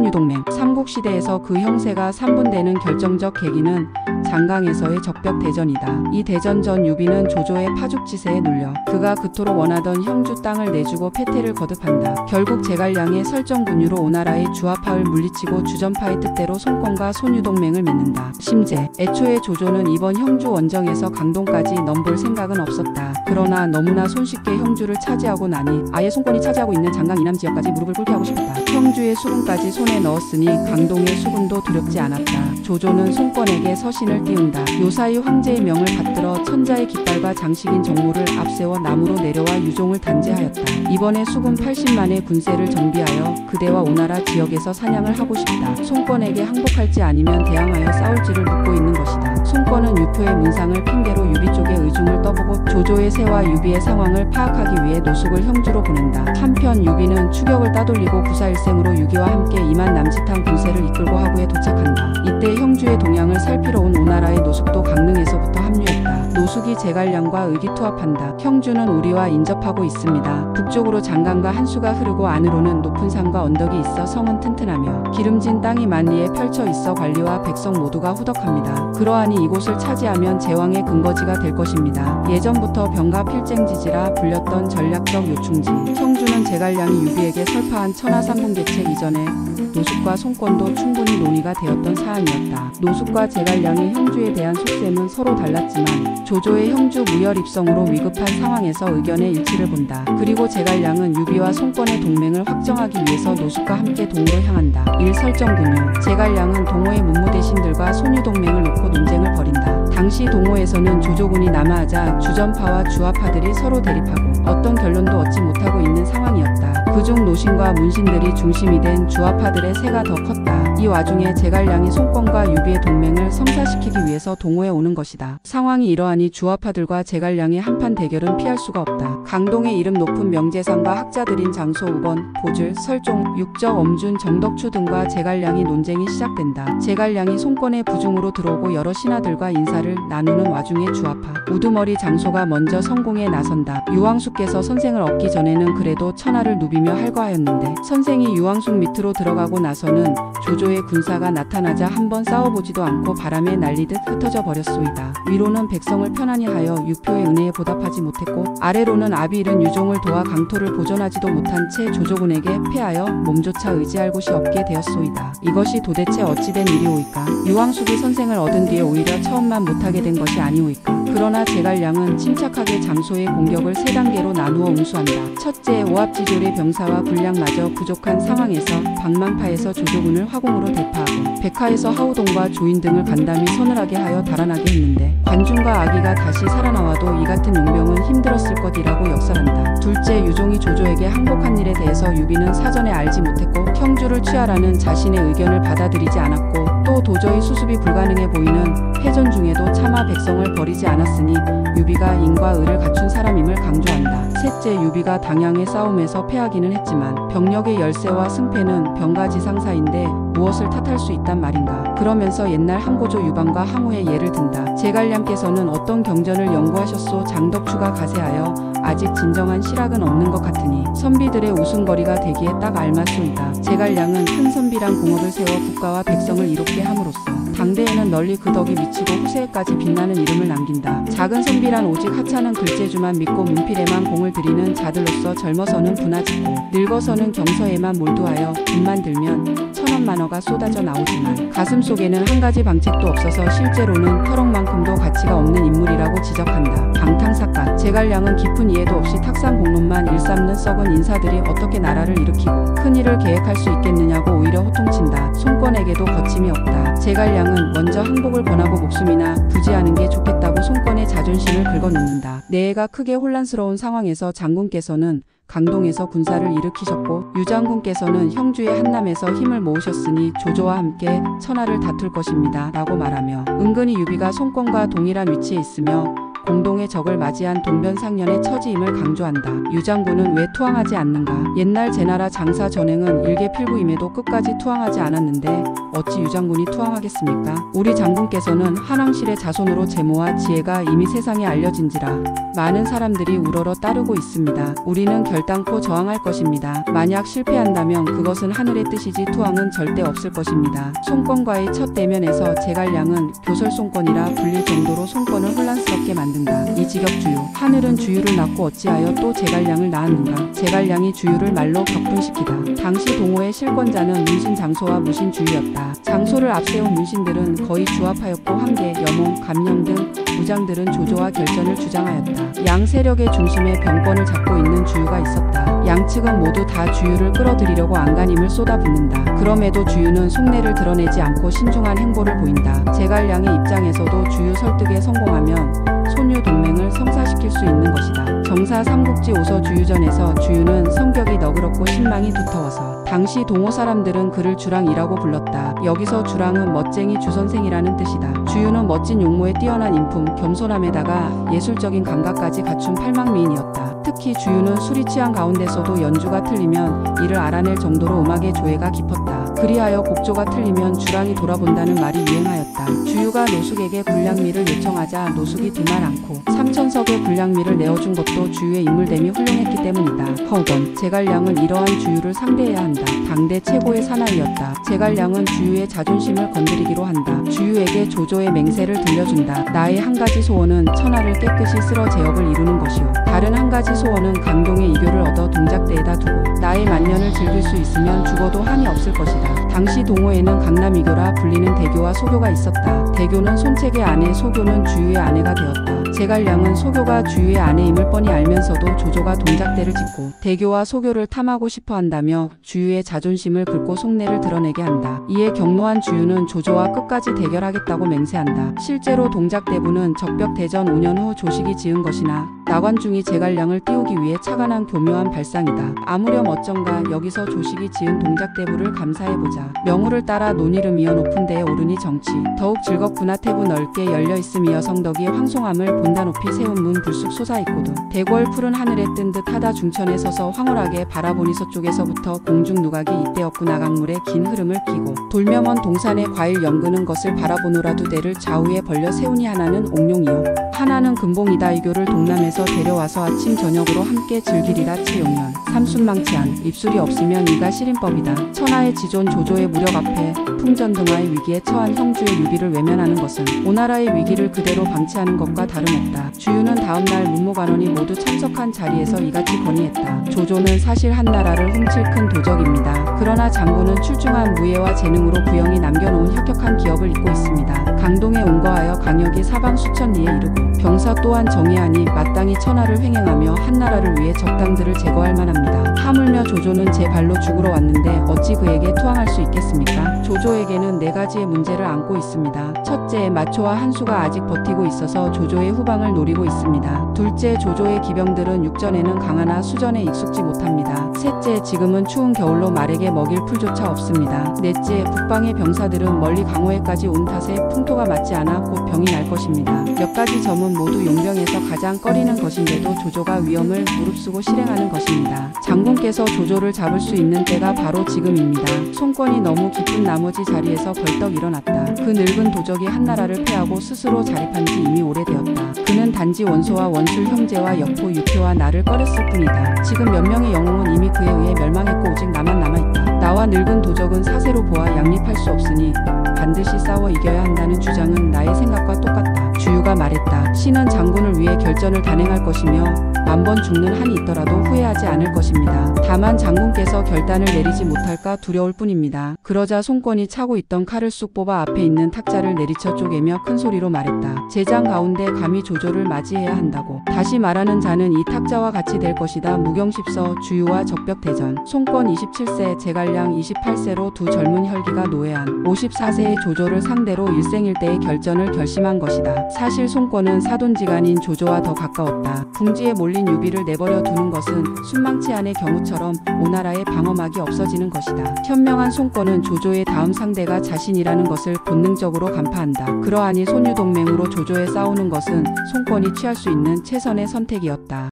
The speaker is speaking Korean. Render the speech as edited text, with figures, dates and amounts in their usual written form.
손유동맹. 삼국시대에서 그 형세가 3분되는 결정적 계기는 장강에서의 적벽 대전이다. 이 대전 전 유비는 조조의 파죽지세에 눌려 그가 그토록 원하던 형주 땅을 내주고 패퇴를 거듭한다. 결국 제갈량의 설정군유로 오나라의 주화파를 물리치고 주전파의 뜻대로 손권과 손유동맹을 맺는다. 심재. 애초에 조조는 이번 형주 원정에서 강동까지 넘볼 생각은 없었다. 그러나 너무나 손쉽게 형주를 차지하고 나니 아예 손권이 차지하고 있는 장강 이남 지역까지 무릎을 꿇게 하고 싶었다. 형주의 수군까지 손에 넣었으니 강동의 수군도 두렵지 않았다. 조조는 손권에게 서신을 띄운다. 요사이 황제의 명을 받들어 천자의 깃발과 장식인 정모를 앞세워 남으로 내려와 유종을 단죄하였다. 이번에 수군 80만의 군세를 정비하여 그대와 오나라 지역에서 사냥을 하고 싶다. 손권에게 항복할지 아니면 대항하여 싸울지를 묻고 있는 것이다. 손권은 유표의 문상을 핑계로 유비 쪽에 의중을 떠보고 조조의 세와 유비의 상황을 파악하기 위해 노숙을 형주로 보낸다. 한편 유비는 추격을 따돌리고 구사일생으로 유기와 함께 2만 남짓한 군세를 이끌고 하구에 도착한다. 이때 형주의 동향을 살피러 온 오나라의 노숙도 강릉에서부터 합류했다. 노숙이 제갈량과 의기투합한다. 형주는 우리와 인접하고 있습니다. 북쪽으로 장강과 한수가 흐르고 안으로는 높은 산과 언덕이 있어 성은 튼튼하며 기름진 땅이 만리에 펼쳐 있어 관리와 백성 모두가 후덕합니다. 그러하니 이곳을 차지하면 제왕의 근거지가 될 것입니다. 예전부터 병가 필쟁지지라 불렸던 전략적 요충지. 형주는 제갈량이 유비에게 설파한 천하삼분계책 이전에 노숙과 손권도 충분히 논의가 되었던 사안이었다. 노숙과 제갈량의 형주에 대한 속셈은 서로 달랐지만 조조의 형주 무혈 입성으로 위급한 상황에서 의견의 일치를 본다. 그리고 제갈량은 유비와 손권의 동맹을 확정하기 위해서 노숙과 함께 동으로 향한다. 일설정군유. 제갈량은 동호의 문무대신들과 손유동맹을 놓고 논쟁을 벌인다. 당시 동호에서는 조조군이 남하하자 주전파와 주화파들이 서로 대립하고 어떤 결론도 얻지 못하고 있는 상황이었다. 그중 노신과 문신들이 중심이 된 주화파들의 세가 더 컸다. 이 와중에 제갈량이 손권과 유비의 동맹을 성사시키기 위해서 동호에 오는 것이다. 상황이 이러하니 주화파들과 제갈량의 한판 대결은 피할 수가 없다. 강동의 이름 높은 명재상과 학자들인 장소, 우번, 보줄, 설종, 육적, 엄준, 정덕추 등과 제갈량이 논쟁이 시작된다. 제갈량이 손권의 부중으로 들어오고 여러 신하들과 인사를 나누는 와중에 주화파 우두머리 장소가 먼저 성공에 나선다. 유왕숙께서 선생을 얻기 전에는 그래도 천하를 누비며 할거하였는데 선생이 유왕숙 밑으로 들어가고 나서는 조조의 군사가 나타나자 한번 싸워보지도 않고 바람에 날리듯 흩어져 버렸소이다. 위로는 백성을 편안히 하여 유표의 은혜에 보답하지 못했고 아래로는 아비 잃은 유종을 도와 강토를 보존하지도 못한 채 조조군에게 패하여 몸조차 의지할 곳이 없게 되었소이다. 이것이 도대체 어찌된 일이오이까? 유왕숙이 선생을 얻은 뒤에 오히려 처음만 못하게 된 것이 아니오이까? 그러나 제갈량은 침착하게 장소의 공격을 세 단계로 나누어 응수한다. 첫째, 오합지졸의 병사와 군량마저 부족한 상황에서 방망파에서 조조군을 화공으로 대파하고 백하에서 하우동과 조인 등을 간담이 서늘하게 하여 달아나게 했는데 관중과 아기가 다시 살아나와도 이 같은 용병은 힘들었을 것이라고 역설한다. 둘째, 유종이 조조에게 항복한 일에 대해서 유비는 사전에 알지 못했고 형주를 취하라는 자신의 의견을 받아들이지 않았고 또 도저히 수습이 불가능해 보이는 패전 중에도 차마 백성을 버리지 않았으니 유비가 인과 의를 갖춘 사람임을 강조한다. 셋째, 유비가 당양의 싸움에서 패하기는 했지만 병력의 열세와 승패는 병가지상사인데 무엇을 탓할 수 있단 말인가. 그러면서 옛날 항고조 유방과 항우의 예를 든다. 제갈량께서는 어떤 경전을 연구하셨소? 장덕추가 가세하여 아직 진정한 실학은 없는 것 같으니 선비들의 웃음거리가 되기에 딱 알맞소이다. 제갈량은 큰 선비란 공업을 세워 국가와 백성을 이롭게 함으로써 당대에는 널리 그 덕이 미치고 후세에까지 빛나는 이름을 남긴다. 작은 선비란 오직 하찮은 글재주만 믿고 문필에만 공을 들이는 자들로서 젊어서는 분하짓고 늙어서는 경서에만 몰두하여 돈만 들면 천원만어가 쏟아져 나오지만 가슴 속에는 한 가지 방책도 없어서 실제로는 털억만큼도 가치가 없는 인물이라고 지적한다. 방탕삭각. 제갈량은 깊은 이해도 없이 탁상공론만 일삼는 썩은 인사들이 어떻게 나라를 일으키고 큰일을 계획할 수 있겠느냐고 오히려 호통친다. 손권에게도 거침이 없다. 제갈량은 먼저 항복을 권하고 목숨이나 부지하는 게 좋겠다고 손권의 자존심을 긁어놓는다. 내해가 크게 혼란스러운 상황에서 장군께서는 강동에서 군사를 일으키셨고 유장군께서는 형주의 한남에서 힘을 모으셨으니 조조와 함께 천하를 다툴 것입니다 라고 말하며 은근히 유비가 손권과 동일한 위치에 있으며 공동의 적을 맞이한 동변상련의 처지임을 강조한다. 유장군은 왜 투항하지 않는가? 옛날 제나라 장사 전행은 일개필부임에도 끝까지 투항하지 않았는데 어찌 유장군이 투항하겠습니까? 우리 장군께서는 한왕실의 자손으로 제모와 지혜가 이미 세상에 알려진지라 많은 사람들이 우러러 따르고 있습니다. 우리는 결단코 저항할 것입니다. 만약 실패한다면 그것은 하늘의 뜻이지 투항은 절대 없을 것입니다. 송권과의 첫 대면에서 제갈량은 교설 송권이라 불릴 정도로 송권을 혼란스럽게 만든다. 이 직역주유. 하늘은 주유를 낳고 어찌하여 또 제갈량을 낳았는가? 제갈량이 주유를 말로 격분시키다. 당시 동호의 실권자는 문신 장소와 무신 주유였다. 장소를 앞세운 문신들은 거의 주합하였고 황계, 여몽, 감령 등 무장들은 조조와 결전을 주장하였다. 양 세력의 중심에 병권을 잡고 있는 주유가 있었다. 양측은 모두 다 주유를 끌어들이려고 안간힘을 쏟아붓는다. 그럼에도 주유는 속내를 드러내지 않고 신중한 행보를 보인다. 제갈량의 입장에서도 주유 설득에 성공하면 손유 동맹을 성사시킬 수 있는 것이다. 정사 삼국지 오서 주유전에서 주유는 성격이 너그럽고 신망이 두터워서 당시 동호 사람들은 그를 주랑이라고 불렀다. 여기서 주랑은 멋쟁이 주선생이라는 뜻이다. 주유는 멋진 용모에 뛰어난 인품, 겸손함에다가 예술적인 감각까지 갖춘 팔망미인이었다. 특히 주유는 술이 취한 가운데서도 연주가 틀리면 이를 알아낼 정도로 음악의 조예가 깊었다. 그리하여 곡조가 틀리면 주랑이 돌아본다는 말이 유행하였다. 주유가 노숙에게 군량미를 요청하자 노숙이 두말 않고 삼천석의 군량미를 내어준 것도 주유의 인물됨이 훌륭했기 때문이다. 허건, 제갈량은 이러한 주유를 상대해야 한다. 당대 최고의 사나이였다. 제갈량은 주유의 자존심을 건드리기로 한다. 주유에게 조조의 맹세를 들려준다. 나의 한 가지 소원은 천하를 깨끗이 쓸어 제업을 이루는 것이오. 다른 한 가지 소원은 강동의 이교를 얻어 동작대에다 두고 나의 만년을 즐길 수 있으면 죽어도 한이 없을 것이다. 당시 동호에는 강남이교라 불리는 대교와 소교가 있었다. 대교는 손책의 아내, 소교는 주유의 아내가 되었다. 제갈량은 소교가 주유의 아내임을 뻔히 알면서도 조조가 동작대를 짓고 대교와 소교를 탐하고 싶어 한다며 주유의 자존심을 긁고 속내를 드러내게 한다. 이에 경노한 주유는 조조와 끝까지 대결하겠다고 맹세한다. 실제로 동작대부는 적벽대전 5년 후 조식이 지은 것이나 나관중이 제갈량을 띄우기 위해 착안한 교묘한 발상이다. 아무렴 어쩐가 여기서 조식이 지은 동작대부를 감사해보자. 명우를 따라 논이름이어 높은 데에 오르니 정치 더욱 즐겁구나. 태부 넓게 열려있음이여 성덕이 황송함을 본다. 높이 세운 문 불쑥 솟아있고도 대궐 푸른 하늘에 뜬 듯하다. 중천에 서서 황홀하게 바라보니 서쪽에서부터 공중 누각이 이때였구나. 강물의 긴 흐름을 끼고 돌며 먼 동산의 과일 연그는 것을 바라보노라. 두 대를 좌우에 벌려 세우니 하나는 옥룡이요 하나는 금봉이다. 이교를 동남에서 데려와서 아침 저녁으로 함께 즐기리라. 채용년 삼순망치한 입술이 없으면 이가 시린법이다. 천하의 지존 조조의 무력 앞에 풍전등화의 위기에 처한 형주의 유비를 외면하는 것은 오나라의 위기를 그대로 방치하는 것과 다름없다. 주유는 다음날 문무관원이 모두 참석한 자리에서 이같이 건의했다. 조조는 사실 한나라를 훔칠 큰 도적입니다. 그러나 장군은 출중한 무예와 재능으로 부영이 남겨놓은 혁혁한 기업을 잇고 있습니다. 강동에 온거하여 강역이 사방 수천 리에 이르고 병사 또한 정의하니 마땅히 천하를 횡행하며 한나라를 위해 적당들을 제거할 만합니다. 하물며 조조는 제 발로 죽으러 왔는데 어찌 그에게 투항할 수 있겠습니까? 조조에게는 네 가지의 문제를 안고 있습니다. 첫째, 마초와 한수가 아직 버티고 있어서 조조의 후방을 노리고 있습니다. 둘째, 조조의 기병들은 육전에는 강하나 수전에 익숙지 못합니다. 셋째, 지금은 추운 겨울로 말에게 먹일 풀조차 없습니다. 넷째, 북방의 병사들은 멀리 강호에까지 온 탓에 풍토가 맞지 않아 곧 병이 날 것입니다. 몇 가지 점은 모두 용병에서 가장 꺼리는 것인데도 조조가 위험을 무릅쓰고 실행하는 것입니다. 장군께서 조조를 잡을 수 있는 때가 바로 지금입니다. 송권이 너무 깊은 나머지 자리에서 벌떡 일어났다. 그 늙은 도적이 한나라를 패하고 스스로 자립한 지 이미 오래되었다. 그는 단지 원소와 원술, 형제와 역포, 유표와 나를 꺼렸을 뿐이다. 지금 몇 명의 영웅은 이미 그에 의해 멸망했고 오직 나만 남아있다. 나와 늙은 도적은 사세로 보아 양립할 수 없으니 반드시 싸워 이겨야 한다는 주장은 나의 생각과 똑같다. 주유가 말했다. 신은 장군을 위해 결전을 단행할 것이며 만번 죽는 한이 있더라도 후회하지 않을 것입니다. 다만 장군께서 결단을 내리지 못할까 두려울 뿐입니다. 그러자 송권이 차고 있던 칼을 쑥 뽑아 앞에 있는 탁자를 내리쳐 쪼개며 큰 소리로 말했다. 제장 가운데 감히 조조를 맞이해야 한다고. 다시 말하는 자는 이 탁자와 같이 될 것이다. 무경십서 주유와 적벽대전. 송권 27세, 제갈량 28세로 두 젊은 혈기가 노예한 54세의 조조를 상대로 일생일대의 결전을 결심한 것이다. 사실 사실 송권은 사돈지간인 조조와 더 가까웠다. 궁지에 몰린 유비를 내버려 두는 것은 순망치 안의 경우처럼 오나라의 방어막이 없어지는 것이다. 현명한 송권은 조조의 다음 상대가 자신이라는 것을 본능적으로 간파한다. 그러하니 손유동맹으로 조조에 싸우는 것은 송권이 취할 수 있는 최선의 선택이었다.